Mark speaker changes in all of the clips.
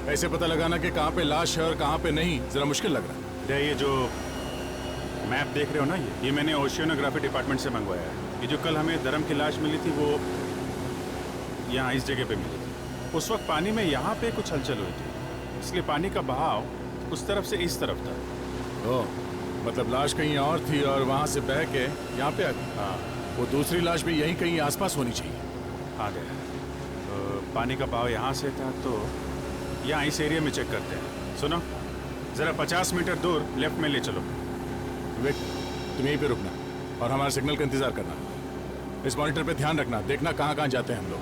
Speaker 1: ऐसे पता लगाना कि कहाँ पे लाश है और कहाँ पे नहीं जरा मुश्किल लग रहा है।
Speaker 2: ये जो मैप देख रहे हो ना, ये मैंने ओशियोनोग्राफी डिपार्टमेंट से मंगवाया है। ये जो कल हमें धर्म की लाश मिली थी वो यहाँ इस जगह पे मिली थी। उस वक्त पानी में यहाँ पे कुछ हलचल हुई थी, इसलिए पानी का बहाव उस तरफ से इस तरफ था।
Speaker 1: ओह, मतलब लाश कहीं और थी और वहाँ से बह के यहाँ पे आ गई।
Speaker 2: हाँ,
Speaker 1: वो दूसरी लाश भी यहीं कहीं आसपास होनी चाहिए।
Speaker 2: आ गया। तो पानी का बहाव यहाँ से था, तो यहाँ इस एरिया में चेक करते हैं। सुनो, जरा 50 मीटर दूर लेफ्ट में ले चलो।
Speaker 1: विवेक, तुम यहीं पे रुकना और हमारे सिग्नल का इंतजार करना। इस मॉनिटर पे ध्यान रखना, देखना कहाँ कहाँ जाते हैं हम लोग।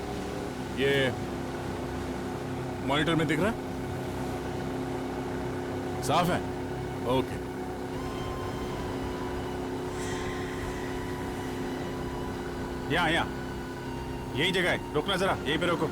Speaker 1: ये मॉनिटर में दिख रहा है? साफ है? ओके।
Speaker 2: यहाँ यही जगह है, रुकना जरा, यहीं पे रुको।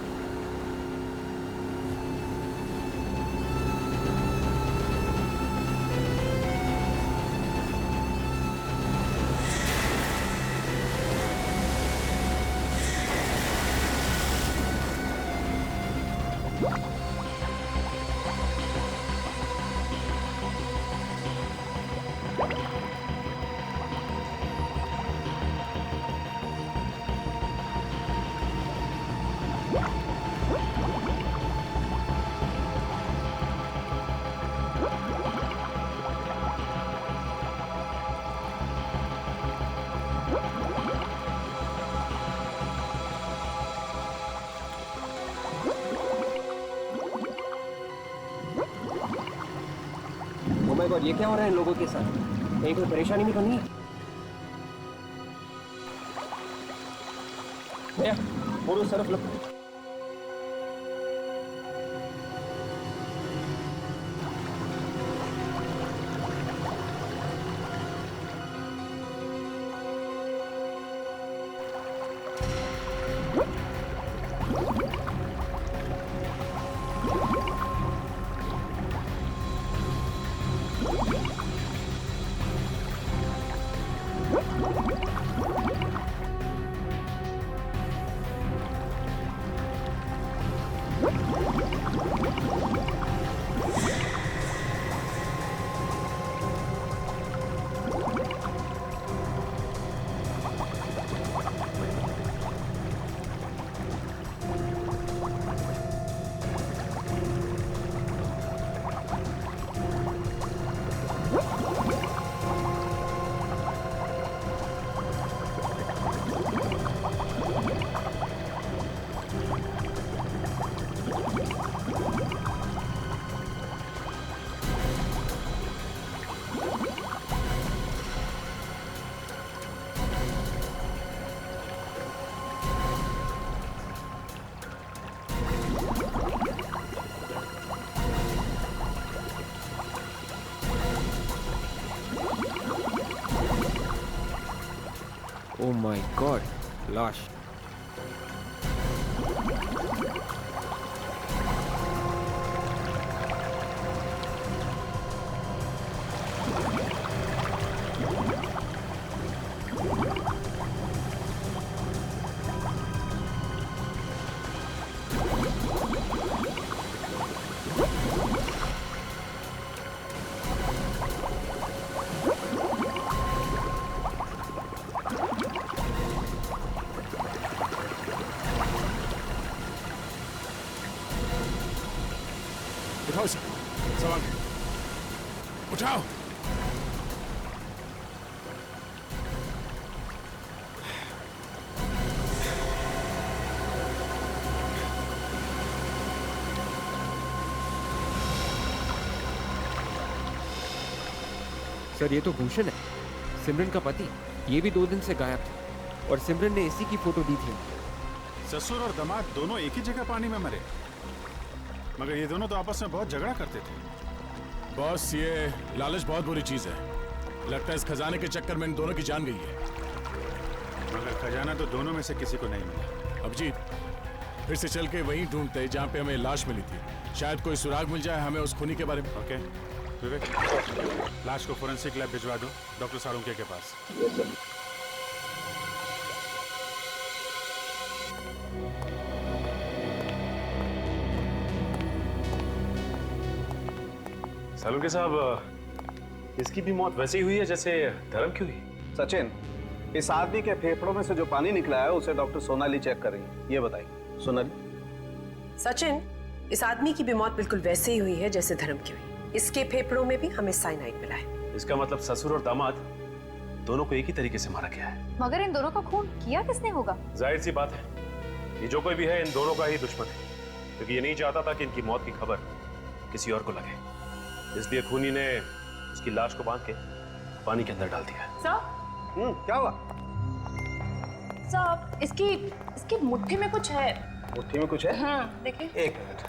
Speaker 3: और ये क्या हो रहा है इन लोगों के साथ? कहीं कोई परेशानी भी तो नहीं है? भैया वो Surf low. Oh my God, लाश।
Speaker 1: उठाओ इसे, सवाल उठाओ।
Speaker 3: सर ये तो भूषण है, सिमरन का पति। ये भी 2 दिन से गायब था और सिमरन ने इसी की फोटो दी थी।
Speaker 2: ससुर और दामाद दोनों एक ही जगह पानी में मरे, मगर ये दोनों तो आपस में बहुत झगड़ा करते थे।
Speaker 1: बॉस, ये लालच बहुत बुरी चीज है। लगता है इस खजाने के चक्कर में इन दोनों की जान गई है।
Speaker 2: मगर खजाना तो दोनों में से किसी को नहीं मिला।
Speaker 1: अभिजीत, फिर से चल के वहीं ढूंढते हैं जहाँ पे हमें लाश मिली थी। शायद कोई सुराग मिल जाए हमें उस खूनी के बारे में।
Speaker 2: ओके विवेक, लाश को फोरेंसिक लैब भिजवा दो डॉक्टर साळुंके के पास।
Speaker 4: सालुंके साहब, इसकी भी मौत वैसे ही हुई है जैसे धर्म की हुई।
Speaker 5: सचिन, इस आदमी के फेफड़ों में से जो पानी निकला है उसे डॉक्टर सोनाली चेक कर रही है। ये बताइए सोनाली।
Speaker 6: सचिन, इस आदमी की भी मौत बिल्कुल वैसे ही हुई है जैसे धर्म की हुई। इसके फेफड़ों में भी हमें साइनाइड मिला है।
Speaker 4: इसका मतलब ससुर और दामाद दोनों को एक ही तरीके से मारा गया है।
Speaker 7: मगर इन दोनों का खून किया किसने होगा?
Speaker 4: जाहिर सी बात है, ये जो कोई भी है इन दोनों का ही दुश्मन है, क्योंकि ये नहीं चाहता था कि इनकी मौत की खबर किसी और को लगे। इसलिए खूनी ने उसकी लाश को बांध के पानी के अंदर डाल दिया।
Speaker 7: सर,
Speaker 5: क्या हुआ?
Speaker 7: सर, इसकी मुट्ठी में कुछ है।
Speaker 5: मुट्ठी में कुछ है?
Speaker 7: हाँ, देखिए।
Speaker 5: एक मिनट।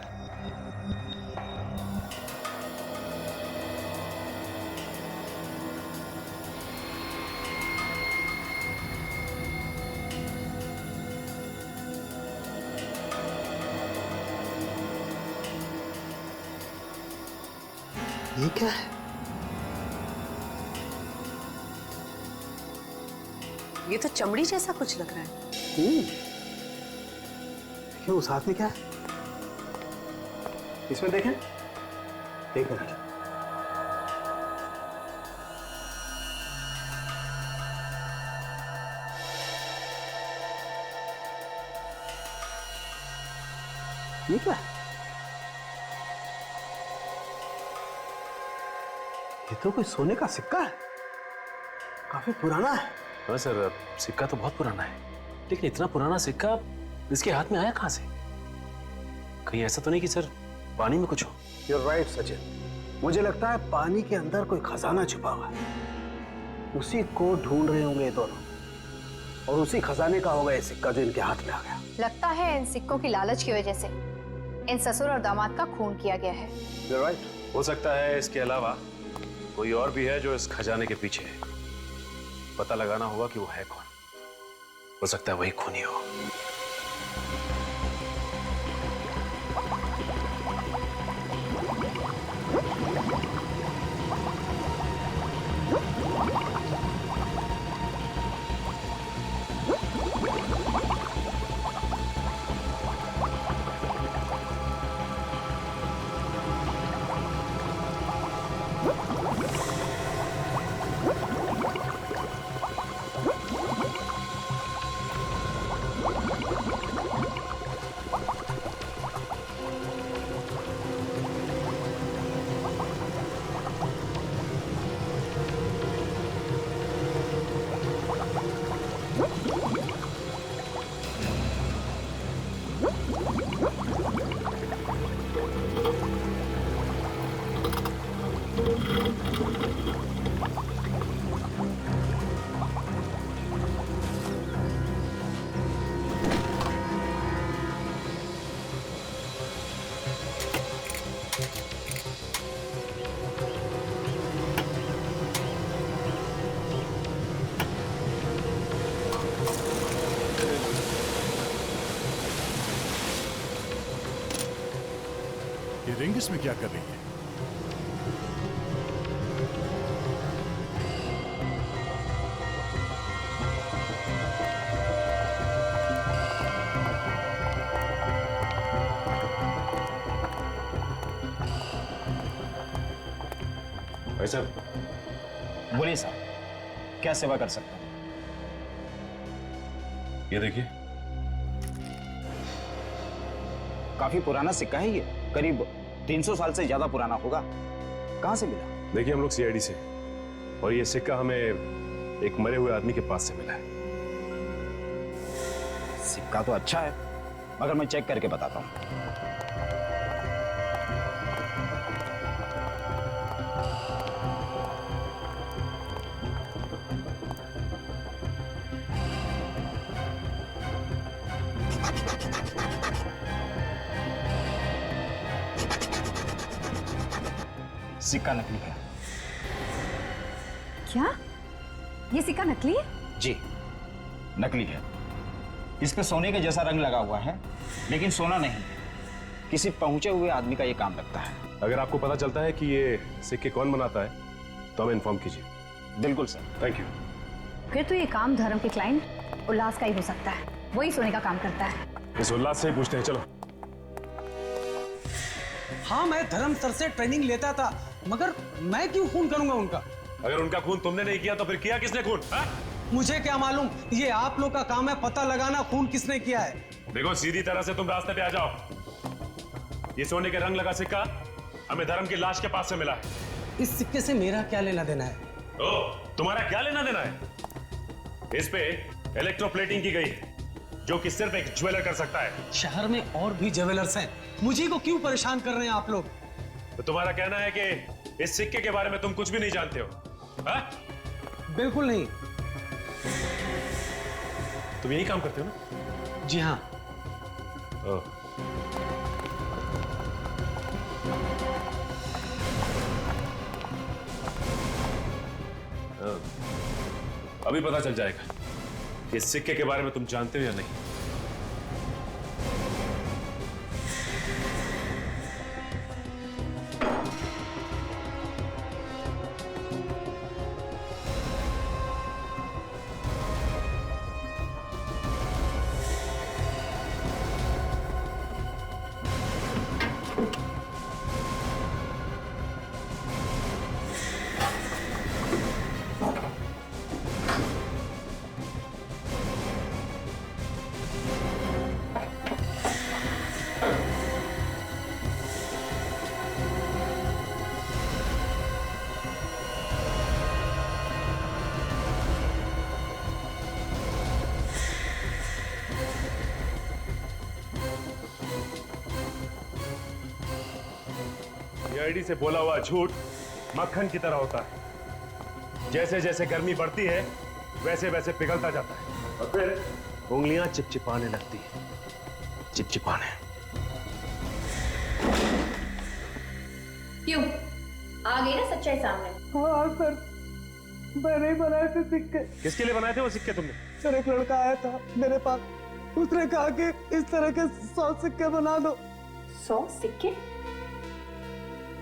Speaker 5: ये क्या है?
Speaker 6: ये तो चमड़ी जैसा कुछ लग रहा है।
Speaker 5: देखिए उस हाथ में क्या है? इसमें देखें। एक मिनट। ये क्या है? ये तो कोई सोने का सिक्का है, काफी पुराना है।
Speaker 4: हाँ सर, सिक्का तो बहुत पुराना है, लेकिन इतना पुराना सिक्का इसके हाथ में आया कहां से? कहीं ऐसा तो नहीं कि सर पानी में कुछ हो?
Speaker 5: You're right, Sachin. मुझे लगता है पानी के अंदर कोई खजाना छुपा हुआ है, उसी को ढूंढ रहे होंगे ये दोनों, और उसी खजाने का होगा ये सिक्का जो इनके हाथ में आ गया।
Speaker 7: लगता है इन सिक्कों की लालच की वजह से इन ससुर और दामाद का खून किया गया है।
Speaker 5: You're right।
Speaker 4: हो सकता है इसके अलावा कोई और भी है जो इस खजाने के पीछे है। पता लगाना होगा कि वो है कौन। हो सकता है वही खूनी हो।
Speaker 1: ये रिंग इसमें क्या कर रही है?
Speaker 4: भाई साहब,
Speaker 8: बोलिए साहब, क्या सेवा कर सकता हूं?
Speaker 4: ये देखिए।
Speaker 8: काफी पुराना सिक्का है ये, करीब 300 साल से ज्यादा पुराना होगा। कहां से मिला?
Speaker 4: देखिए, हम लोग सीआईडी से, और ये सिक्का हमें एक मरे हुए आदमी के पास से मिला है।
Speaker 8: सिक्का तो अच्छा है, मगर मैं चेक करके बताता हूं। सिक्का नकली है।
Speaker 7: क्या ये सिक्का नकली है?
Speaker 8: जी, नकली है। इस पे सोने के जैसा रंग लगा हुआ है, लेकिन सोना नहीं है। किसी पहुंचे हुए आदमी का ये काम लगता है।
Speaker 4: अगर आपको पता चलता है कि ये सिक्के कौन बनाता है तो हमें इन्फॉर्म कीजिए।
Speaker 8: बिल्कुल सर।
Speaker 4: Thank you.
Speaker 7: फिर तो ये काम धर्म के क्लाइंट उल्लास का ही हो सकता है, वही सोने का काम करता है।
Speaker 4: इस उल्लास से ही पूछते हैं, चलो।
Speaker 9: हाँ, मैं धर्म सर से ट्रेनिंग लेता था,
Speaker 5: मगर मैं क्यों खून करूंगा उनका?
Speaker 4: अगर उनका खून तुमने नहीं किया तो फिर किया किसने खून? हाँ?
Speaker 5: मुझे क्या मालूम, ये आप लोग का काम है पता लगाना खून किसने किया है।
Speaker 4: देखो सीधी तरह से तुम रास्ते पे आ जाओ। ये सोने के रंग लगा सिक्का हमें धर्म की लाश के पास से मिला है।
Speaker 5: इस सिक्के से मेरा क्या लेना देना है?
Speaker 4: ओ, तुम्हारा क्या लेना देना है? इस पे इलेक्ट्रोप्लेटिंग की गई है जो कि सिर्फ एक ज्वेलर कर सकता है।
Speaker 5: शहर में और भी ज्वेलर्स हैं, मुझे को क्यों परेशान कर रहे हैं आप लोग?
Speaker 4: तो तुम्हारा कहना है कि इस सिक्के के बारे में तुम कुछ भी नहीं जानते हो? हाँ?
Speaker 5: बिल्कुल नहीं।
Speaker 4: तुम यही काम करते हो ना?
Speaker 5: जी हाँ।
Speaker 4: ओह। अभी पता चल जाएगा कि इस सिक्के के बारे में तुम जानते हो या नहीं। आईडी से बोला हुआ झूठ मक्खन की तरह होता है। जैसे जैसे गर्मी बढ़ती है वैसे वैसे पिघलता जाता है और फिर उंगलियां चिपचिपाने लगती है। चिपचिपाने।
Speaker 9: क्यों आ गई ना सच्चाई सामने?
Speaker 5: हाँ सर, मैंने बनाए थे सिक्के।
Speaker 4: किसके लिए बनाए थे वो सिक्के तुमने?
Speaker 5: सर एक लड़का आया था मेरे पास, उसने कहा कि इस तरह के 100 सिक्के बना दो।
Speaker 9: 100 सिक्के?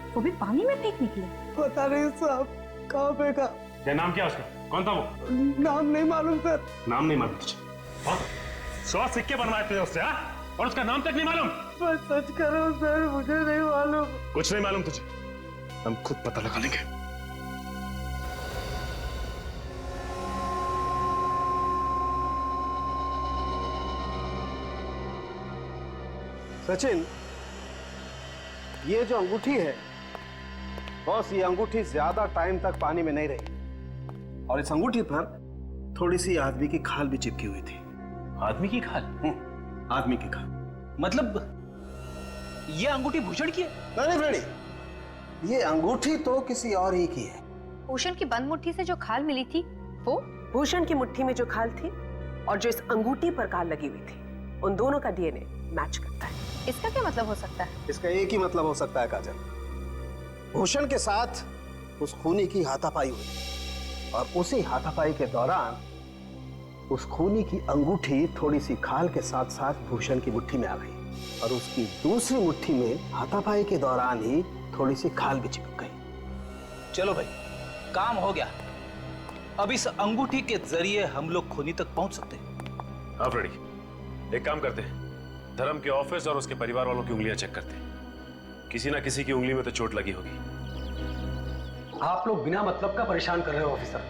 Speaker 9: वो भी पानी में फेंकने के लिए?
Speaker 5: पता नहीं साहब कहाँ फेंका।
Speaker 4: क्या नाम क्या उसका? कौन था वो?
Speaker 5: नाम नहीं मालूम सर।
Speaker 4: नाम नहीं मालूम तुझे? 100 सिक्के बनवाए थे उससे, हाँ? और उसका नाम तक नहीं मालूम?
Speaker 5: बस सच करो सर, मुझे नहीं मालूम।
Speaker 4: कुछ नहीं मालूम तुझे? हम खुद पता लगा लेंगे।
Speaker 5: सचिन, ये जो अंगूठी है बॉस, ये अंगूठी ज्यादा टाइम तक पानी में नहीं रही और इस अंगूठी पर थोड़ी सी आदमी की खाल भी चिपकी हुई थी।
Speaker 8: आदमी की खाल?
Speaker 5: आदमी की खाल।
Speaker 8: मतलब ये अंगूठी भूषण की है?
Speaker 5: नहीं फ्रेंडी, ये अंगूठी तो किसी और ही की है।
Speaker 7: भूषण की बंद मुट्ठी से जो खाल मिली थी वो?
Speaker 6: भूषण की मुट्ठी में जो खाल थी और जो इस अंगूठी पर खाल लगी हुई थी, उन दोनों का डीएनए मैच करता है।
Speaker 7: इसका क्या मतलब हो सकता है?
Speaker 5: इसका एक ही मतलब हो सकता है काजल, भूषण के साथ उस खूनी की हाथापाई हुई और उसी हाथापाई के दौरान उस खूनी की अंगूठी थोड़ी सी खाल के साथ साथ भूषण की मुट्ठी में आ गई और उसकी दूसरी मुट्ठी में हाथापाई के दौरान ही थोड़ी सी खाल भी चिपक गई।
Speaker 8: चलो भाई, काम हो गया। अब इस अंगूठी के जरिए हम लोग खूनी तक पहुंच सकते हैं।
Speaker 4: हाँ फ्रेडी, एक काम करते हैं, धर्म के ऑफिस और उसके परिवार वालों की उंगलियां चेक करते हैं। किसी ना किसी की उंगली में तो चोट लगी होगी।
Speaker 5: आप लोग बिना मतलब का परेशान कर रहे हो ऑफिसर,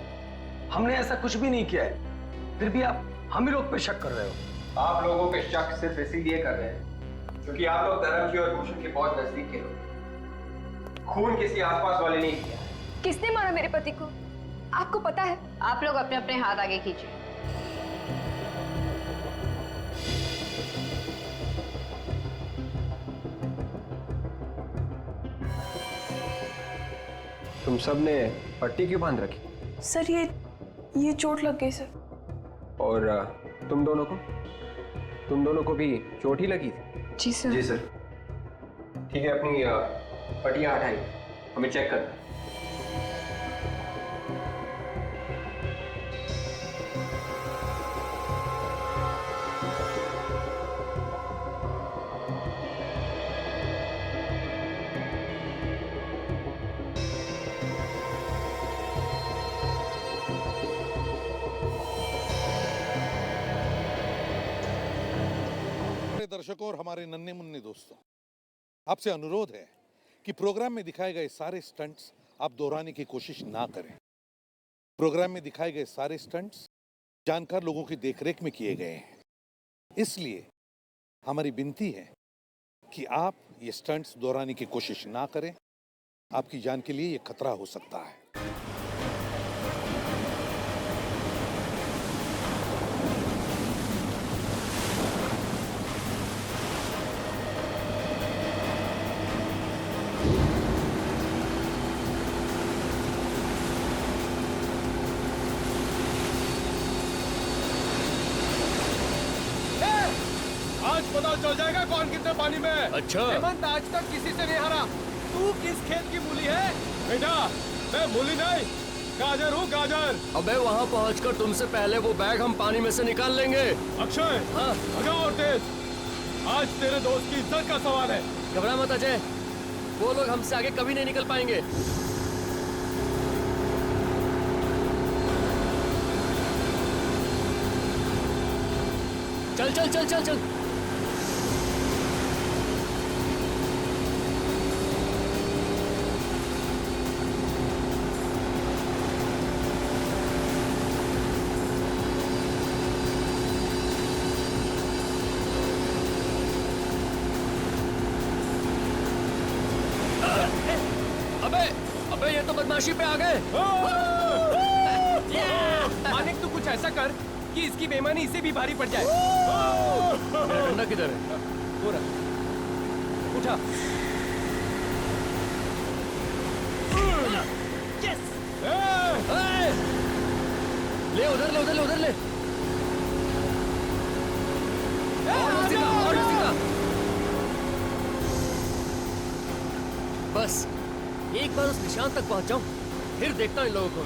Speaker 5: हमने ऐसा कुछ भी नहीं किया है, फिर भी आप हम ही लोग पे शक कर रहे हो।
Speaker 3: आप लोगों के शक सिर्फ इसीलिए कर रहे हैं क्योंकि आप लोग धर्म की और भूषण के बहुत नजदीक के लोग। खून किसी आसपास वाले ने किया।
Speaker 7: किसने मारा मेरे पति को आपको पता है?
Speaker 9: आप लोग अपने अपने हाथ आगे कीजिए।
Speaker 3: तुम सब ने पट्टी क्यों बांध रखी?
Speaker 10: सर ये चोट लग गई सर।
Speaker 3: और तुम दोनों को भी चोट ही लगी थी?
Speaker 10: जी सर।
Speaker 3: जी सर। ठीक है, अपनी पट्टियां हटाइए, हमें चेक करना है।
Speaker 11: दर्शकों और हमारे नन्हे मुन्ने दोस्तों, आपसे अनुरोध है कि प्रोग्राम में दिखाए गए सारे स्टंट्स आप दोहराने की कोशिश ना करें। प्रोग्राम में दिखाए गए सारे स्टंट्स जानकार लोगों की देखरेख में किए गए हैं, इसलिए हमारी विनती है कि आप ये स्टंट्स दोहराने की कोशिश ना करें। आपकी जान के लिए ये खतरा हो सकता है।
Speaker 3: आज पता चल जाएगा कौन कितने पानी में है।
Speaker 12: अच्छा।
Speaker 3: हेमंत आज तक किसी से नहीं हारा। तू किस खेत की मूली है? बेटा मैं मूली नहीं, गाजर हूँ गाजर।
Speaker 12: अबे वहाँ पहुँचकर तुमसे पहले वो बैग हम पानी में से निकाल लेंगे।
Speaker 3: अक्षय
Speaker 12: हाँ
Speaker 3: भगाओ और तेज। आज तेरे दोस्त की इज्जत का सवाल है।
Speaker 12: घबरा मत अजय, वो लोग हमसे आगे कभी नहीं निकल पाएंगे। चल चल चल चल चल। अबे ये तो बदमाशी पे आ गए।
Speaker 3: मानिक तू कुछ ऐसा कर कि इसकी बेईमानी इसे भी भारी पड़ जाए।
Speaker 12: मेरा डंडा किधर है?
Speaker 3: वो रहा। उठा।
Speaker 12: यस। ले उधर ले उधर ले उधर ले। और सीधा। बस एक बार उस निशान तक पहुंच जाऊं, फिर देखता हूं इन लोगों को।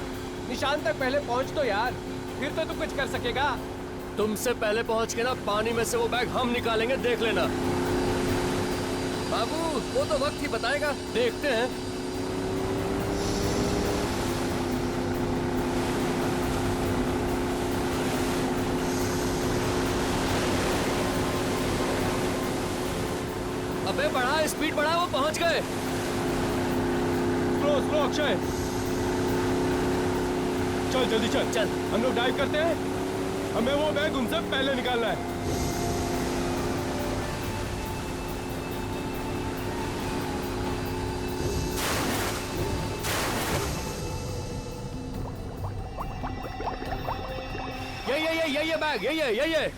Speaker 3: निशान तक पहले पहुंच तो यार, फिर तो तू कुछ कर सकेगा।
Speaker 12: तुमसे पहले पहुंच के ना पानी में से वो बैग हम निकालेंगे, देख लेना। बाबू वो तो वक्त ही बताएगा, देखते हैं। अबे बढ़ा स्पीड बढ़ा, वो पहुंच गए।
Speaker 3: स्लो स्लो अक्षय, चल जल्दी चल
Speaker 12: चल।
Speaker 3: हम लोग डाइव करते हैं, हमें वो बैग उनसे पहले निकालना है।
Speaker 12: ये बैग ये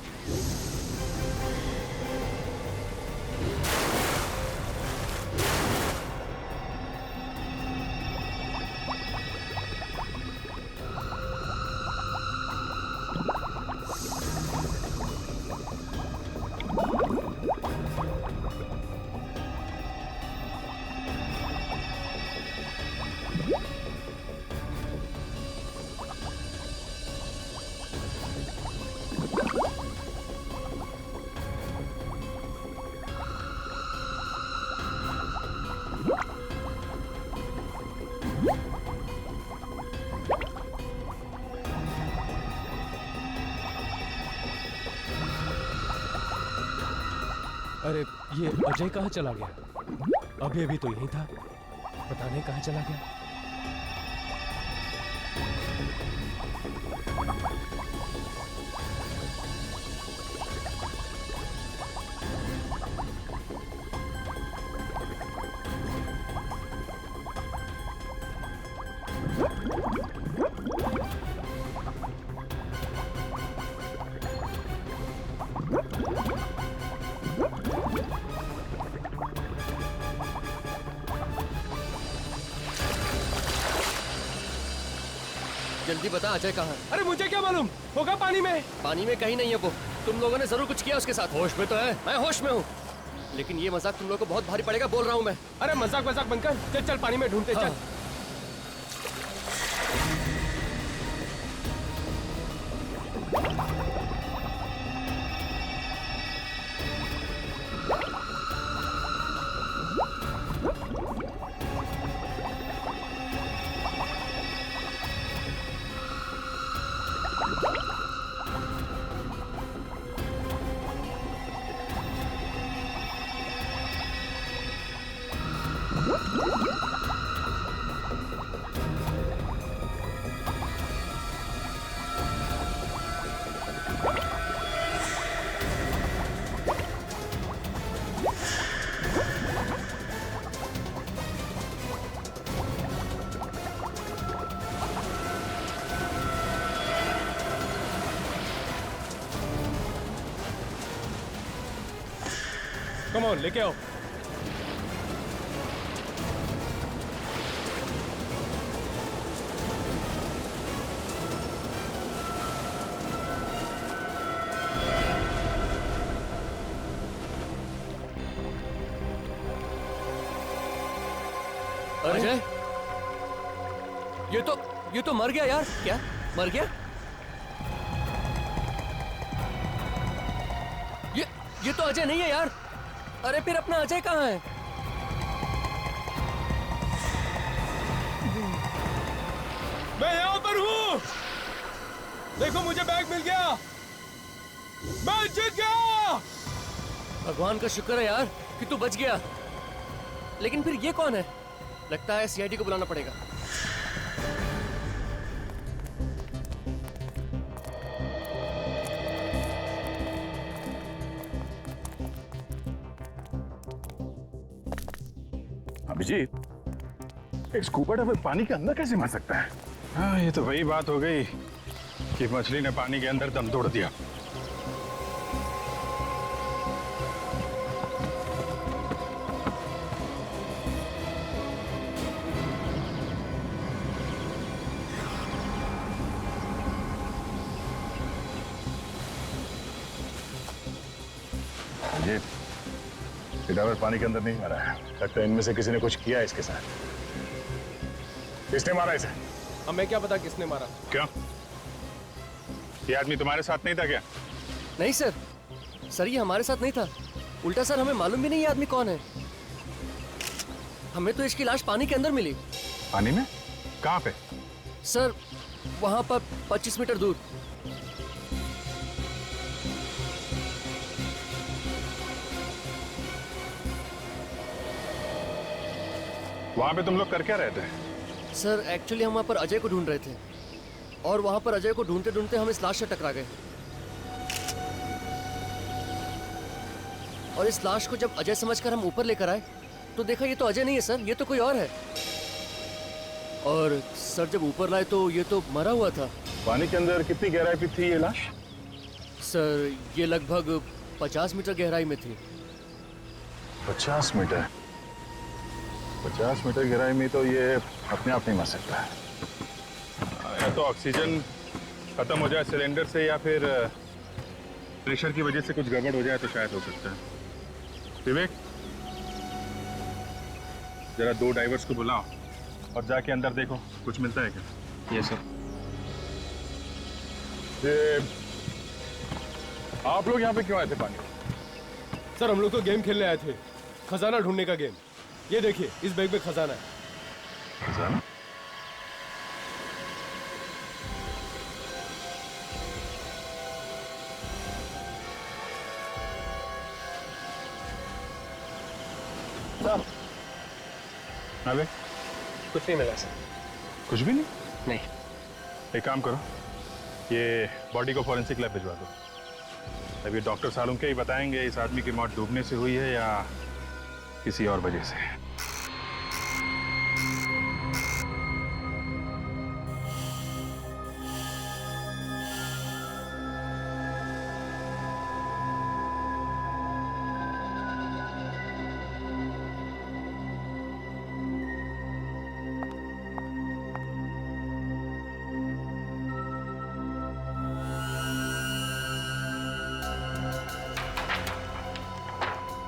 Speaker 3: अरे ये अजय कहाँ चला गया? अभी अभी तो यहीं था, पता नहीं कहाँ चला गया।
Speaker 12: जल्दी बता अजय कहाँ है?
Speaker 3: अरे मुझे क्या मालूम, होगा पानी में।
Speaker 12: पानी में कहीं नहीं है वो। तुम लोगों ने जरूर कुछ किया उसके साथ। होश में तो है, मैं होश में हूँ, लेकिन ये मजाक तुम लोगों को बहुत भारी पड़ेगा, बोल रहा हूँ मैं।
Speaker 3: अरे मजाक मजाक बनकर चल चल पानी में ढूंढते।
Speaker 12: हाँ।
Speaker 3: चल
Speaker 12: कम ऑन, लेके आओ। अजय, ये तो मर गया यार। क्या मर गया? ये तो अजय नहीं है यार। अरे फिर अपना अजय कहाँ है? मैं यहाँ पर हूँ। देखो मुझे बैग मिल गया। मैं जीत गया। भगवान का शुक्र है यार कि तू बच गया। लेकिन फिर ये कौन है? लगता है सीआईडी को बुलाना पड़ेगा।
Speaker 2: अभिजीत, एक स्कूबा डाइवर पानी के अंदर कैसे मर सकता है? हाँ, ये तो वही बात हो गई कि मछली ने पानी के अंदर दम तोड़ दिया। अभिजीत, ये डाइवर पानी के अंदर नहीं मरा है। लगता है इनमें से किसी ने कुछ किया है इसके साथ। किसने मारा इसे?
Speaker 12: हमें क्या पता किसने मारा।
Speaker 2: क्यों? ये आदमी तुम्हारे साथ नहीं था क्या?
Speaker 12: नहीं सर, ये हमारे साथ नहीं था। उल्टा सर, हमें मालूम भी नहीं ये आदमी कौन है। हमें तो इसकी लाश पानी के अंदर मिली।
Speaker 2: पानी में? कहाँ पे?
Speaker 12: सर, वहां पर 25 मीटर दूर।
Speaker 2: वहां पे तुम लोग कर क्या रहे थे?
Speaker 12: सर, एक्चुअली हम वहां पर अजय को ढूंढ रहे थे और वहां पर अजय को ढूंढते ढूंढते हम इस लाश से टकरा गए। और इस लाश को जब अजय समझकर हम ऊपर लेकर आए तो देखा ये तो अजय नहीं है सर, ये तो कोई और है। और सर, जब ऊपर लाए तो ये तो मरा हुआ था।
Speaker 2: पानी के अंदर कितनी गहराई पे थी ये लाश?
Speaker 12: सर, ये लगभग 50 मीटर गहराई में थी।
Speaker 2: 50 मीटर? 50 मीटर गहराई में तो ये अपने आप नहीं मर सकता है। या तो ऑक्सीजन खत्म हो जाए सिलेंडर से, या फिर प्रेशर की वजह से कुछ गड़बड़ हो जाए तो शायद हो सकता है। विवेक, जरा 2 डाइवर्स को बुलाओ और जाके अंदर देखो कुछ मिलता है क्या।
Speaker 8: ये सर।
Speaker 2: ये आप लोग यहाँ पे क्यों आए थे पानी?
Speaker 12: सर, हम लोग तो गेम खेलने आए थे, खजाना ढूंढने का गेम। ये देखिए, इस बैग में खजाना है।
Speaker 2: खजाना? अबे
Speaker 12: कुछ नहीं मिला सर।
Speaker 2: कुछ भी नहीं?
Speaker 12: नहीं।
Speaker 2: एक काम करो, ये बॉडी को फॉरेंसिक लैब भिजवा दो। अब ये डॉक्टर सालुंके ही बताएंगे इस आदमी की मौत डूबने से हुई है या किसी और वजह से।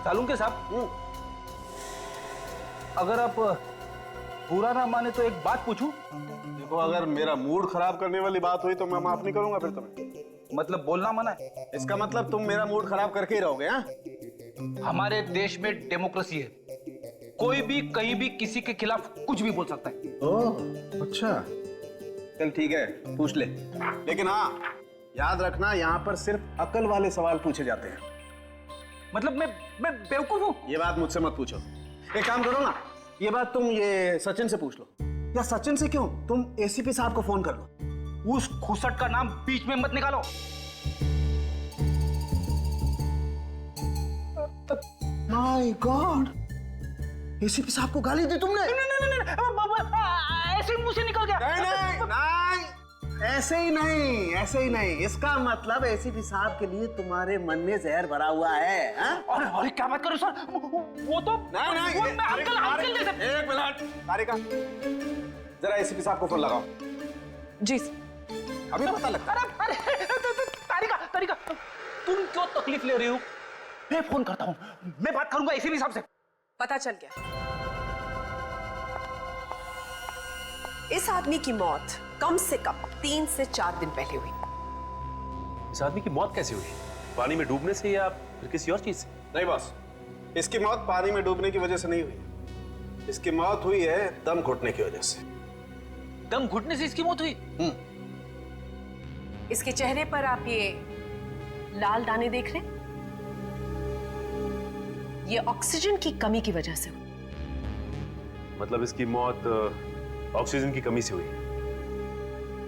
Speaker 5: सालुंके साहब, अगर आप बुरा ना माने तो एक बात पूछूं?
Speaker 13: देखो, अगर मेरा मूड खराब करने वाली बात हुई तो मैं माफ नहीं करूंगा फिर तुम्हें।
Speaker 5: मतलब बोलना मना है?
Speaker 13: इसका मतलब तुम मेरा मूड खराब करके ही रहोगे? हाँ,
Speaker 5: हमारे देश में डेमोक्रेसी है, कोई भी कहीं भी किसी के खिलाफ कुछ भी बोल सकता है।
Speaker 13: ओह, अच्छा, चल ठीक है, पूछ ले। लेकिन हाँ, याद रखना, यहाँ पर सिर्फ अकल वाले सवाल पूछे जाते हैं।
Speaker 5: मतलब मैं बेवकूफ हूँ?
Speaker 13: ये बात मुझसे मत पूछो। एक काम करो ना,
Speaker 5: ये बात तुम ये सचिन से पूछ लो। या सचिन से क्यों, तुम एसीपी साहब को फोन कर लो।
Speaker 8: उस खुसट का नाम बीच में मत निकालो।
Speaker 5: माय गॉड, एसीपी साहब को गाली दी तुमने?
Speaker 8: ऐसे मुंह से निकल गया।
Speaker 5: नहीं, ऐसे ही नहीं, ऐसे ही नहीं। इसका मतलब एसीपी साहब के लिए तुम्हारे मन में जहर भरा हुआ है।
Speaker 8: अरे अरे क्या बात करो सर, वो तो
Speaker 5: नहीं,
Speaker 8: अंकल जैसे।
Speaker 5: एक मिनट तारिका, जरा एसीपी साहब को फोन लगाओ।
Speaker 6: जी
Speaker 5: अभी पता लगता है।
Speaker 8: अरे तारिका तुम क्यों तकलीफ ले रही हो? मैं फोन करता हूँ, मैं बात करूंगा एसीपी साहब से।
Speaker 6: पता चल गया, इस आदमी की मौत कम से कम 3 से 4 दिन पहले हुई।
Speaker 4: इस आदमी की मौत कैसे हुई? पानी में डूबने से या फिर किसी और चीज से?
Speaker 13: नहीं बॉस, इसकी मौत पानी में डूबने की वजह से नहीं हुई। इसकी मौत हुई है दम घुटने की वजह से।
Speaker 8: दम घुटने से इसकी मौत हुई?
Speaker 6: इसके चेहरे पर आप ये लाल दाने देख रहे हैं, ये ऑक्सीजन की कमी की वजह से हुई।
Speaker 4: मतलब इसकी मौत ऑक्सीजन की कमी से हुई।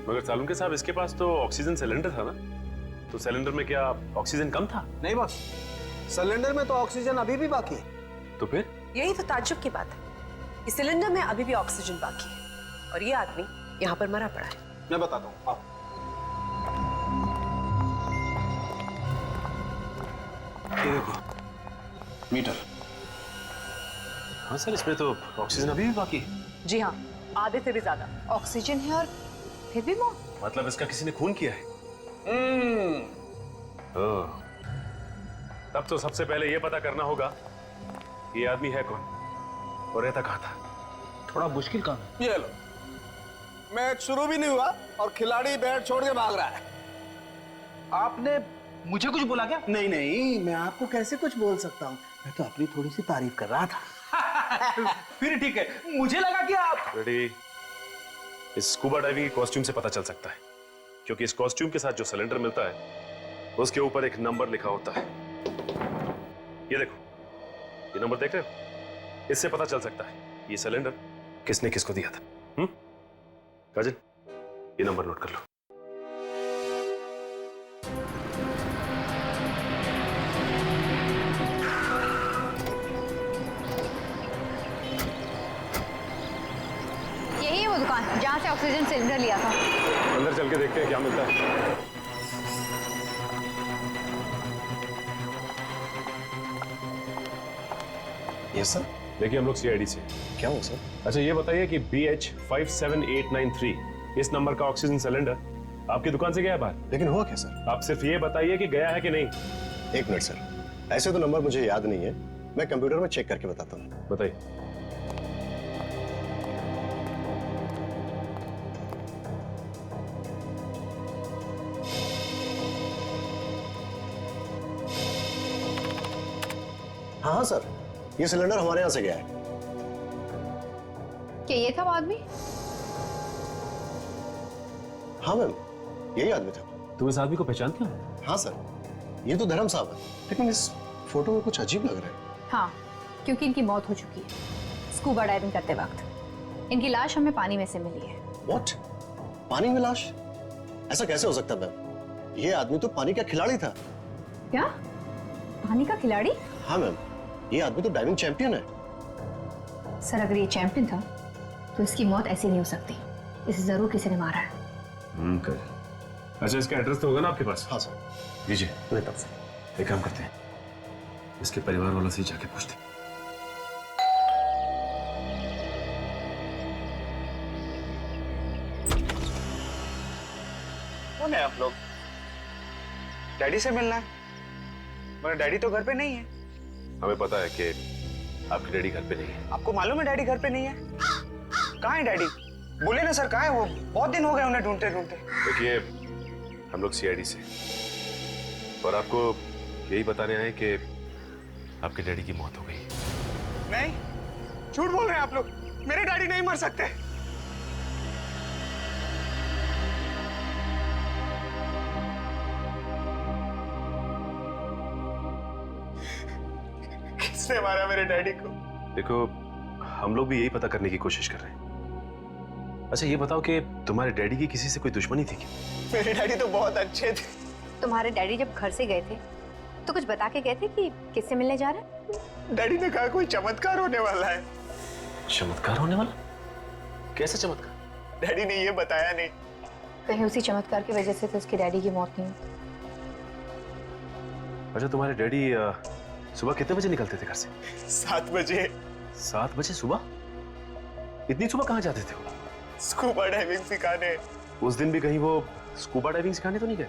Speaker 4: मगर सालुंके साहब, इसके पास तो ऑक्सीजन सिलेंडर था ना, तो सिलेंडर में क्या ऑक्सीजन कम था?
Speaker 5: नहीं बॉस, सिलेंडर में तो ऑक्सीजन अभी भी बाकी है।
Speaker 4: तो फिर?
Speaker 6: यही तो ताज्जुब की बात है, इस सिलेंडर में अभी भी ऑक्सीजन बाकी है और ये आदमी यहाँ पर मरा पड़ा है।
Speaker 13: मैं बताता हूँ, आओ।
Speaker 5: ये देखो मीटर।
Speaker 4: हाँ सर, इसमें तो ऑक्सीजन अभी भी बाकी है।
Speaker 6: जी हाँ, आधे से भी ज्यादा
Speaker 7: ऑक्सीजन है और फिर भी मौत।
Speaker 4: मतलब इसका किसी ने खून किया है। ओह, तब तो सबसे पहले यह पता करना होगा कि ये आदमी है कौन और रहता कहाँ था।
Speaker 8: थोड़ा मुश्किल काम है।
Speaker 13: ये लो, मैच शुरू भी नहीं हुआ और खिलाड़ी बैट छोड़ के भाग रहा है।
Speaker 8: आपने मुझे कुछ बोला क्या?
Speaker 5: नहीं नहीं, मैं आपको कैसे कुछ बोल सकता हूँ, मैं तो अपनी थोड़ी सी तारीफ कर रहा था।
Speaker 8: फिर ठीक है, मुझे लगा कि आप
Speaker 4: रेडी। इस स्कूबा डाइविंग के कॉस्ट्यूम से पता चल सकता है, क्योंकि इस कॉस्ट्यूम के साथ जो सिलेंडर मिलता है उसके ऊपर एक नंबर लिखा होता है। ये देखो, ये नंबर देख रहे हो? इससे पता चल सकता है ये सिलेंडर किसने किसको दिया था। काजल, ये नंबर नोट कर लो।
Speaker 7: यही है वो दुकान जहाँ से ऑक्सीजन सिलेंडर लिया था।
Speaker 4: अंदर चल के देखते हैं क्या मिलता है।
Speaker 13: Yes sir.
Speaker 4: देखिए, हम लोग सीआईडी से।
Speaker 13: क्या हो सर?
Speaker 4: अच्छा, ये बताइए कि BH57893 इस नंबर का ऑक्सीजन सिलेंडर आपकी दुकान से गया है बाहर?
Speaker 13: लेकिन हुआ क्या सर?
Speaker 4: आप सिर्फ ये बताइए कि गया है कि नहीं।
Speaker 13: एक मिनट सर, ऐसे तो नंबर मुझे याद नहीं है, मैं कंप्यूटर में चेक करके बताता हूँ।
Speaker 4: बताइए।
Speaker 13: हाँ सर, ये सिलेंडर हमारे यहाँ से गया है।
Speaker 7: क्या ये था वो आदमी?
Speaker 13: हाँ मैम, यही आदमी था।
Speaker 4: तुम इस आदमी को पहचानते हो?
Speaker 13: हाँ सर, ये तो धर्म साहब है, लेकिन इस फोटो में कुछ अजीब लग रहा है।
Speaker 7: हाँ, क्योंकि इनकी मौत हो चुकी है स्कूबा डाइविंग करते वक्त। इनकी लाश हमें पानी में से मिली है।
Speaker 13: व्हाट? पानी में लाश? ऐसा कैसे हो सकता है मैम? ये आदमी तो पानी का खिलाड़ी था।
Speaker 7: क्या? पानी का खिलाड़ी?
Speaker 13: हाँ मैम, ये आदमी तो डाइविंग चैंपियन है।
Speaker 7: सर, अगर ये चैंपियन था तो इसकी मौत ऐसी नहीं हो सकती, इसे जरूर किसी ने मारा है।
Speaker 4: अच्छा, इसका एड्रेस तो होगा ना आपके पास?
Speaker 13: हाँ सर।
Speaker 4: लीजिए।
Speaker 13: मेरे पास सर।
Speaker 4: एक काम करते हैं, इसके परिवार वालों से जाके पूछते हैं।
Speaker 8: कौन है आप लोग? डैडी से मिलना है, मगर डैडी तो घर पे नहीं है।
Speaker 4: हमें पता है कि आपकी डैडी घर पे नहीं है।
Speaker 8: आपको मालूम है डैडी घर पे नहीं है? कहाँ है डैडी? बोले ना सर, कहाँ है वो? बहुत दिन हो गए उन्हें ढूंढते ढूंढते।
Speaker 4: देखिए, हम लोग सीआईडी से और आपको यही बताने आए कि आपके डैडी की मौत हो गई।
Speaker 8: नहीं, झूठ बोल रहे हैं आप लोग, मेरे डैडी नहीं मर सकते। किसने मारा मेरे डैडी को?
Speaker 4: देखो, हम लोग भी यही पता करने की कोशिश कर रहे हैं। अच्छा ये बताओ कि तुम्हारे डैडी की किसी से कोई दुश्मनी थी क्या?
Speaker 5: मेरे डैडी तो बहुत अच्छे थे।
Speaker 7: तुम्हारे डैडी जब घर से गए थे तो कुछ बता के गए थे कि किससे मिलने जा रहे हैं?
Speaker 5: डैडी ने कहा कोई चमत्कार होने वाला है।
Speaker 4: चमत्कार होने वाला? कैसा चमत्कार?
Speaker 5: डैडी ने ये बताया नहीं।
Speaker 7: कहीं उसी चमत्कार की वजह से तो उसके डैडी की मौत नहीं हुई।
Speaker 4: अच्छा तुम्हारे डैडी सुबह कितने बजे निकलते थे घर से?
Speaker 5: 7 बजे।
Speaker 4: 7 बजे सुबह? इतनी सुबह कहाँ जाते थे वो?
Speaker 5: स्कूबा डाइविंग सिखाने।
Speaker 4: उस दिन भी कहीं वो स्कूबा डाइविंग सिखाने तो नहीं गए?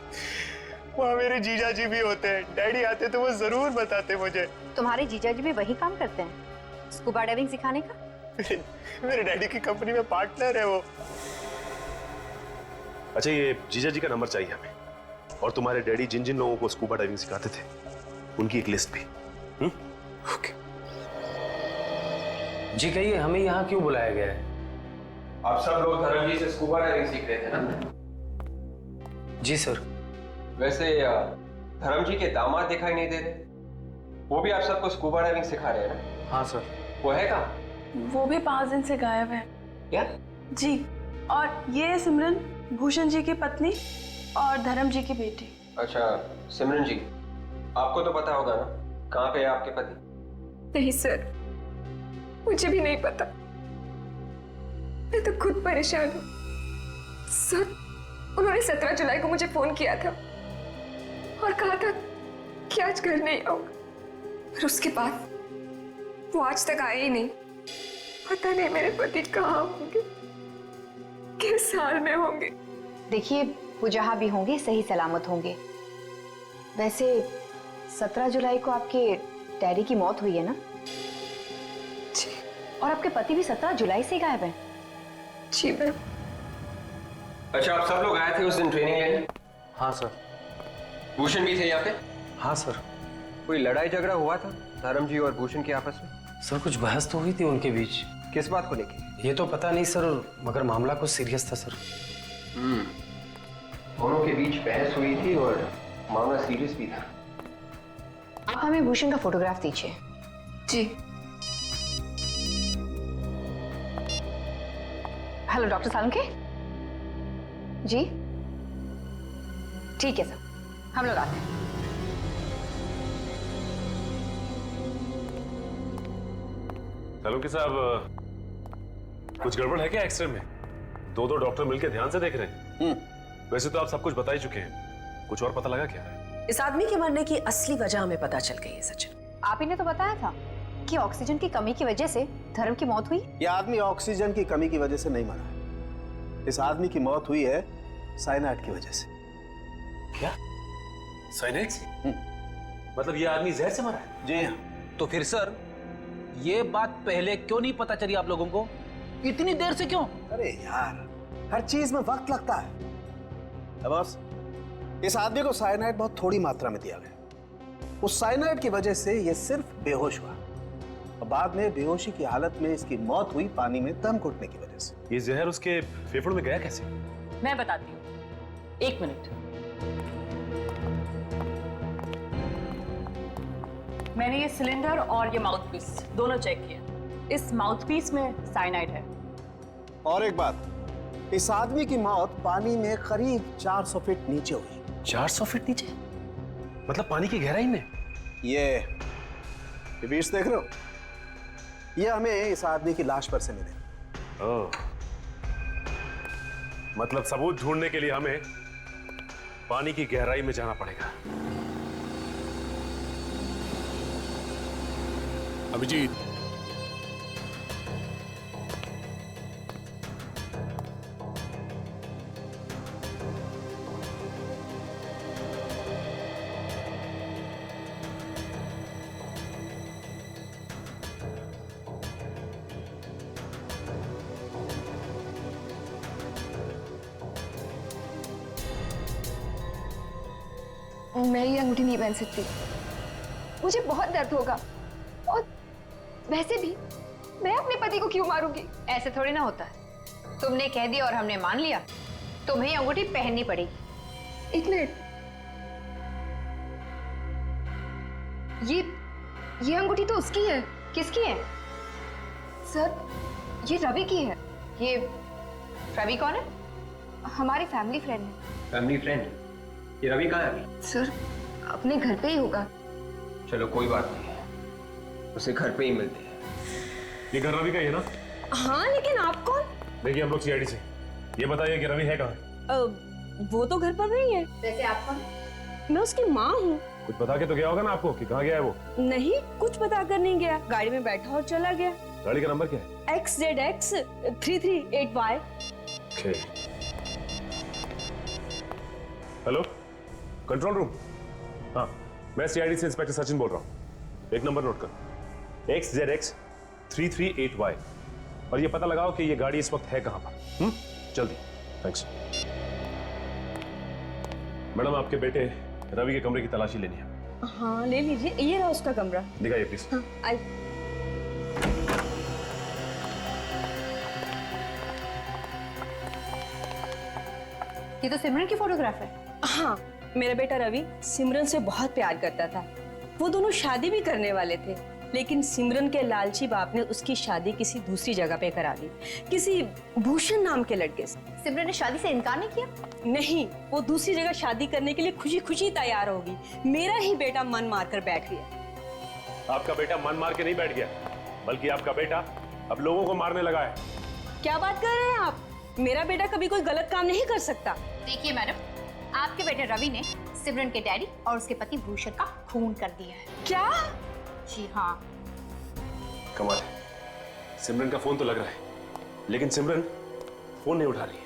Speaker 5: वहाँ मेरे जीजा जी भी होते हैं, डैडी आते तो वो जरूर बताते मुझे।
Speaker 7: तुम्हारे जीजा जी भी वही काम करते हैं, स्कूबा डाइविंग सिखाने का?
Speaker 5: मेरे डैडी की कंपनी में पार्टनर है वो।
Speaker 4: अच्छा ये जीजा जी का नंबर चाहिए हमें, और तुम्हारे डैडी जिन जिन लोगों को स्कूबा डाइविंग सिखाते थे उनकी एक लिस्ट भी।
Speaker 5: ओके।
Speaker 12: जी कहिए, हमें यहाँ क्यों बुलाया गया है?
Speaker 3: आप सब लोग धर्म जी से स्कूबा डाइविंग सीख रहे थे ना?
Speaker 12: जी सर।
Speaker 3: वैसे धर्म जी के दामाद दिखाई नहीं दे रहे, वो भी आप सबको स्कूबा डाइविंग सिखा रहे हैं ना?
Speaker 12: हाँ सर।
Speaker 3: वो है कहाँ?
Speaker 10: वो भी 5 दिन से गायब है।
Speaker 3: क्या?
Speaker 10: जी, और ये है सिमरन, भूषण जी की पत्नी और धर्म जी की बेटी।
Speaker 3: अच्छा सिमरन जी, आपको तो पता होगा ना कहाँ पे है आपके पति?
Speaker 9: नहीं सर, मुझे भी नहीं पता। मैं तो खुद परेशान हूँ सर। उन्होंने 17 जुलाई को मुझे फोन किया था और कहा था कि आज घर नहीं आऊंगा, फिर उसके बाद वो आज तक आए ही नहीं। पता नहीं मेरे पति कहाँ होंगे, किस हाल में होंगे।
Speaker 7: देखिए वो जहाँ भी होंगे सही सलामत होंगे। वैसे 17 जुलाई को आपके डैडी की मौत हुई है ना?
Speaker 9: जी।
Speaker 7: और आपके पति भी 17 जुलाई से गायब हैं।
Speaker 9: जी मैम।
Speaker 3: अच्छा आप सब लोग आए थे उस दिन ट्रेनिंग लेने?
Speaker 12: हाँ सर।
Speaker 3: भूषण भी थे यहाँ पे?
Speaker 12: हाँ सर।
Speaker 3: कोई लड़ाई झगड़ा हुआ था धर्म जी और भूषण के आपस में?
Speaker 12: सर कुछ बहस तो हुई थी उनके बीच।
Speaker 3: किस बात को लेके?
Speaker 12: ये तो पता नहीं सर, मगर मामला कुछ सीरियस था सर।
Speaker 3: दोनों के बीच बहस हुई थी और मामला सीरियस भी था।
Speaker 7: आप हमें भूषण का फोटोग्राफ दीजिए।
Speaker 9: जी।
Speaker 7: हेलो डॉक्टर सालुंके जी। ठीक है सर, हम लोग आते हैं।
Speaker 4: सालुंके साहब कुछ गड़बड़ है क्या एक्सरे में? दो डॉक्टर मिलकर ध्यान से देख रहे हैं। वैसे तो आप सब कुछ बता ही चुके हैं, कुछ और पता लगा क्या?
Speaker 6: इस आदमी के मरने की असली वजह हमें पता चल गई है सचिन।
Speaker 7: आप ही ने तो बताया था कि ऑक्सीजन की कमी की वजह से धर्म की मौत हुई।
Speaker 5: यह आदमी ऑक्सीजन की कमी की वजह से नहीं मरा है। इस आदमी की मौत हुई है साइनाइड की वजह से।
Speaker 4: क्या? साइनाइड से? मतलब ये आदमी जहर से मरा है?
Speaker 5: जी हाँ।
Speaker 8: तो फिर सर ये बात पहले क्यों नहीं पता चली आप लोगों को? इतनी देर से क्यों?
Speaker 5: अरे यार, हर चीज में वक्त लगता है। बॉस, इस आदमी को साइनाइड बहुत थोड़ी मात्रा में दिया गया। उस साइनाइड की वजह से ये सिर्फ बेहोश हुआ और बाद में बेहोशी की हालत में इसकी मौत हुई पानी में दम घुटने की वजह से।
Speaker 4: ये जहर उसके फेफड़ों में गया कैसे?
Speaker 14: मैं बताती हूँ, 1 मिनट। मैंने ये सिलेंडर और ये माउथपीस दोनों चेक किए। इस माउथपीस में साइनाइड है।
Speaker 5: और एक बात, इस आदमी की मौत पानी में करीब 400 फीट नीचे हुई।
Speaker 4: 400 फीट नीचे? मतलब पानी की गहराई में?
Speaker 5: ये बीच देख रहे हो? ये हमें इस आदमी की लाश पर से मिले।
Speaker 4: ओह, मतलब सबूत ढूंढने के लिए हमें पानी की गहराई में जाना पड़ेगा।
Speaker 1: अभिजीत,
Speaker 9: मैं ये अंगूठी नहीं पहन सकती, मुझे बहुत दर्द होगा। और वैसे भी मैं अपने पति को क्यों मारूंगी?
Speaker 7: ऐसे थोड़ी ना होता है। तुमने कह दिया और हमने मान लिया, तुम्हें अंगूठी पहननी पड़ेगी।
Speaker 9: 1 मिनट, ये अंगूठी तो उसकी है।
Speaker 7: किसकी है? सर, ये रवि की है। ये रवि कौन है? हमारी फैमिली फ्रेंड है।
Speaker 3: Family friend? ये रवि कहाँ है अभी?
Speaker 7: सर, अपने घर पे ही होगा।
Speaker 3: चलो कोई बात नहीं, उसे घर पे ही मिलते हैं।
Speaker 4: ये घर रवि का ही है ना?
Speaker 10: हाँ, लेकिन आप कौन?
Speaker 4: देखिए हम लोग सीआईडी से। ये बताइए कि रवि है कहाँ?
Speaker 10: वो तो घर पर नहीं है।
Speaker 7: वैसे आप कौन?
Speaker 10: मैं उसकी माँ हूँ।
Speaker 4: कुछ बता के तो गया होगा ना आपको कि कहाँ गया है वो?
Speaker 10: नहीं, कुछ बता कर नहीं गया। गाड़ी में बैठा और चला गया।
Speaker 4: गाड़ी का नंबर क्या है?
Speaker 10: XZX 338Y।
Speaker 4: Hello, control room. हाँ, मैं सीआईडी से इंस्पेक्टर सचिन बोल रहा हूँ। एक नंबर नोट कर, XZX 338Y, और ये पता लगाओ कि ये गाड़ी इस वक्त है कहां पर। जल्दी। थैंक्स। मैडम, आपके बेटे रवि के कमरे की तलाशी लेनी है।
Speaker 10: हाँ, ले लीजिए। ये रहा उसका कमरा।
Speaker 4: दिखाइए प्लीज।
Speaker 10: हाँ, आई।
Speaker 7: ये तो सिमरन की फोटोग्राफ है।
Speaker 10: हाँ, मेरा बेटा रवि सिमरन से बहुत प्यार करता था। वो दोनों शादी भी करने वाले थे, लेकिन सिमरन के लालची बाप ने उसकी शादी किसी दूसरी जगह पे करा दी, किसी भूषण नाम के लड़के से।
Speaker 7: सिमरन ने शादी से इनकार नहीं किया?
Speaker 10: नहीं, वो दूसरी जगह शादी करने के लिए खुशी खुशी तैयार होगी। मेरा ही बेटा मन मार कर बैठ गया।
Speaker 4: आपका बेटा मन मार के नहीं बैठ गया, बल्कि आपका बेटा अब लोगों को मारने लगा है।
Speaker 10: क्या बात कर रहे हैं आप? मेरा बेटा कभी कोई गलत काम नहीं कर सकता।
Speaker 7: देखिए मैडम, आपके बेटे रवि ने सिमरन के डैडी और उसके पति भूषण का खून कर दिया है।
Speaker 10: क्या?
Speaker 7: जी हाँ।
Speaker 4: कमाल है, सिमरन का फोन तो लग रहा है, लेकिन सिमरन फोन नहीं उठा रही है।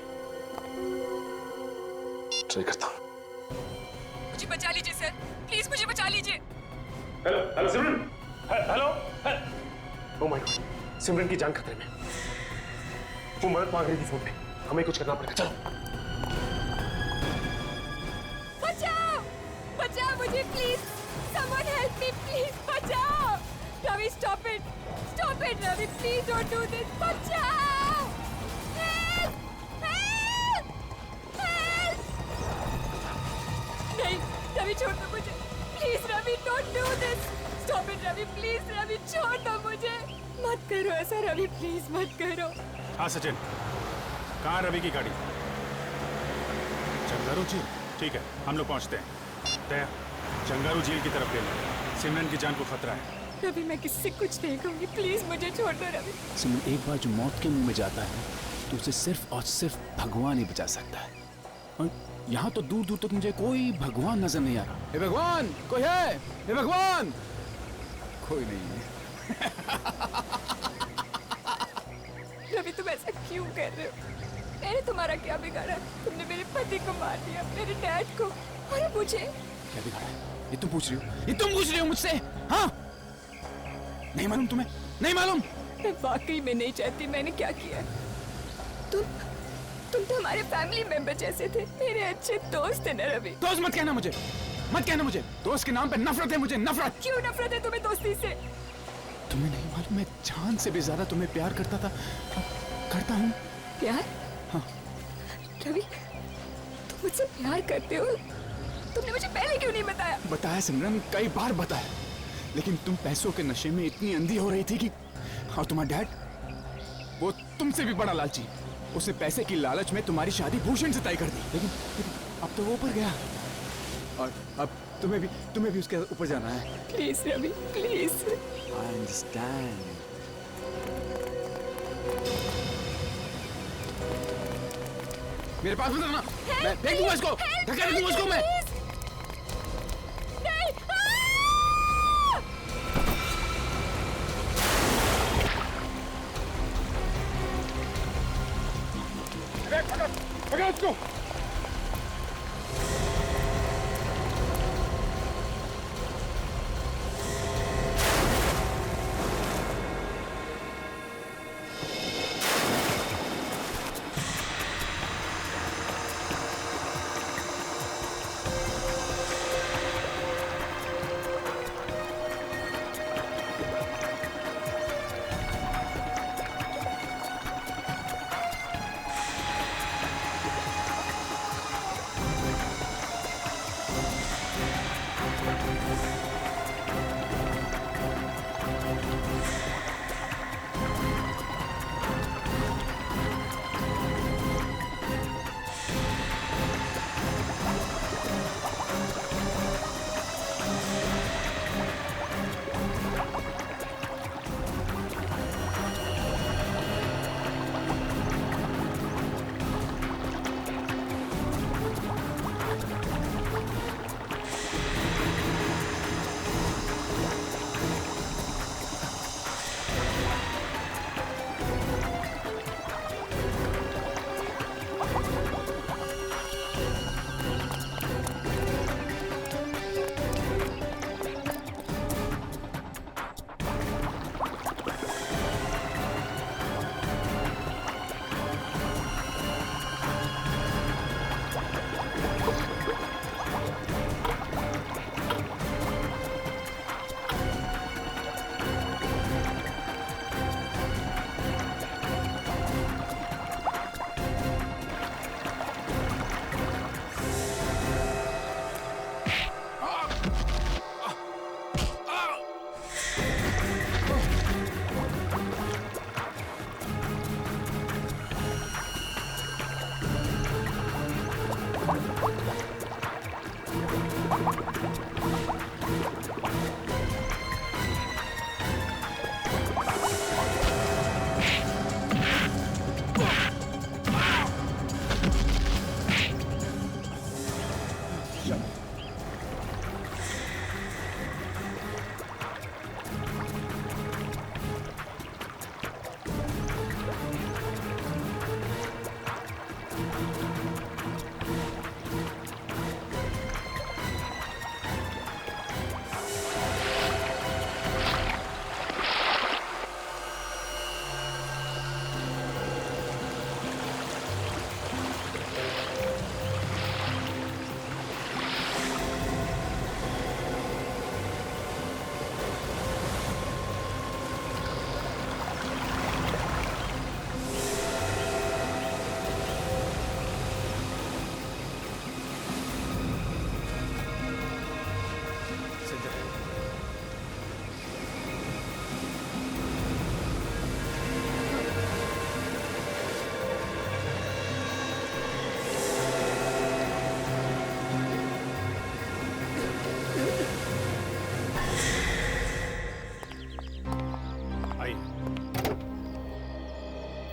Speaker 4: ट्राई करता हूं।
Speaker 9: मुझे बचा लीजिए सर, प्लीज मुझे बचा लीजिए।
Speaker 4: Hello hello Simran, hello. Oh my God, Simran की जान खतरे में। वो मदद मांग रही थी फोन पे, हमें कुछ करना पड़ेगा। चलो।
Speaker 9: बचाओ, बचाओ मुझे please, someone help me please, बचाओ। Ravi stop it Ravi, please don't do this, बचाओ। Help, help, help. नहीं रवि, छोड़ दो मुझे please. Ravi don't do this, stop it Ravi, please Ravi, छोड़ दो मुझे। मत करो ऐसा रवि, प्लीज मत करो।
Speaker 2: हाँ सचिन, कहाँ रवि की गाड़ी? चंगारू झील? ठीक है, हम लोग पहुंचते हैं। तय, चंगारू झील की तरफ ले लो। सिमरन की जान को खतरा है।
Speaker 9: रवि, मैं किसी से कुछ नहीं कहूंगी, प्लीज मुझे छोड़ दो रवि।
Speaker 1: सिमरन, एक बार जो मौत के मुंह में जाता है तो उसे सिर्फ और सिर्फ भगवान ही बचा सकता है। और यहाँ तो दूर दूर तक मुझे कोई भगवान नजर नहीं आ रहा। हे भगवान, कोई है? हे भगवान, कोई नहीं है।
Speaker 9: रवि, तुम ऐसा क्यों कर रहे हो? मैंने तुम्हारा क्या बिगाड़ा? तुमने मेरे पति को मार दिया, मेरे डैड को, और मुझे।
Speaker 1: क्या बिगाड़ा है? ये तुम पूछ रही हो? ये तुम पूछ रही हो मुझसे? हाँ? नहीं मालूम तुम्हें? नहीं मालूम?
Speaker 9: मैं वाकई में नहीं चाहती मैंने क्या किया। तुम तो हमारे फैमिली मेंबर जैसे थे, मेरे अच्छे दोस्त थे ना रवि।
Speaker 1: दोस्त मत कहना मुझे, मत कहना मुझे। दोस्त के नाम पे नफरत है मुझे, नफरत।
Speaker 9: क्यों नफरत है तुम्हें दोस्ती से?
Speaker 1: तुम्हें नहीं मालूम, मैं जान से भी ज्यादा तुम्हें प्यार करता था, करता हूँ।
Speaker 9: प्यार?
Speaker 1: हाँ।
Speaker 9: रवि, तुम मुझसे प्यार करते हो? तुमने मुझे पहले क्यों नहीं बताया?
Speaker 1: बताया सिमरन, कई बार बताया, लेकिन तुम पैसों के नशे में इतनी अंधी हो रही थी कि। और तुम्हारा डैड, वो तुमसे भी बड़ा लालची। उसने पैसे की लालच में तुम्हारी शादी भूषण से तय कर दी, लेकिन अब तो वो ऊपर गया, और अब तुम्हें भी उसके ऊपर जाना है।
Speaker 9: Please Ravi, please.
Speaker 1: I understand. मेरे पास मत आना, मैं फेंक दूंगा इसको, धक्का दे दूंगा इसको मैं। पकड़ इसको।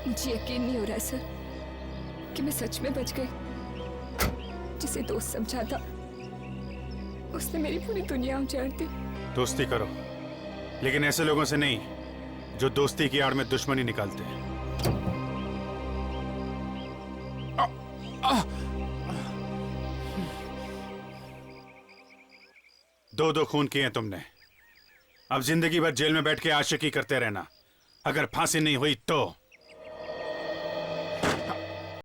Speaker 9: मुझे यकीन नहीं हो रहा है सर कि मैं सच में बच गई। जिसे दोस्त समझा था उसने मेरी पूरी दुनिया उजाड़ दी।
Speaker 2: दोस्ती करो, लेकिन ऐसे लोगों से नहीं जो दोस्ती की आड़ में दुश्मनी निकालते हैं। दो खून किए हैं तुमने, अब जिंदगी भर जेल में बैठ के आशिकी करते रहना। अगर फांसी नहीं हुई तो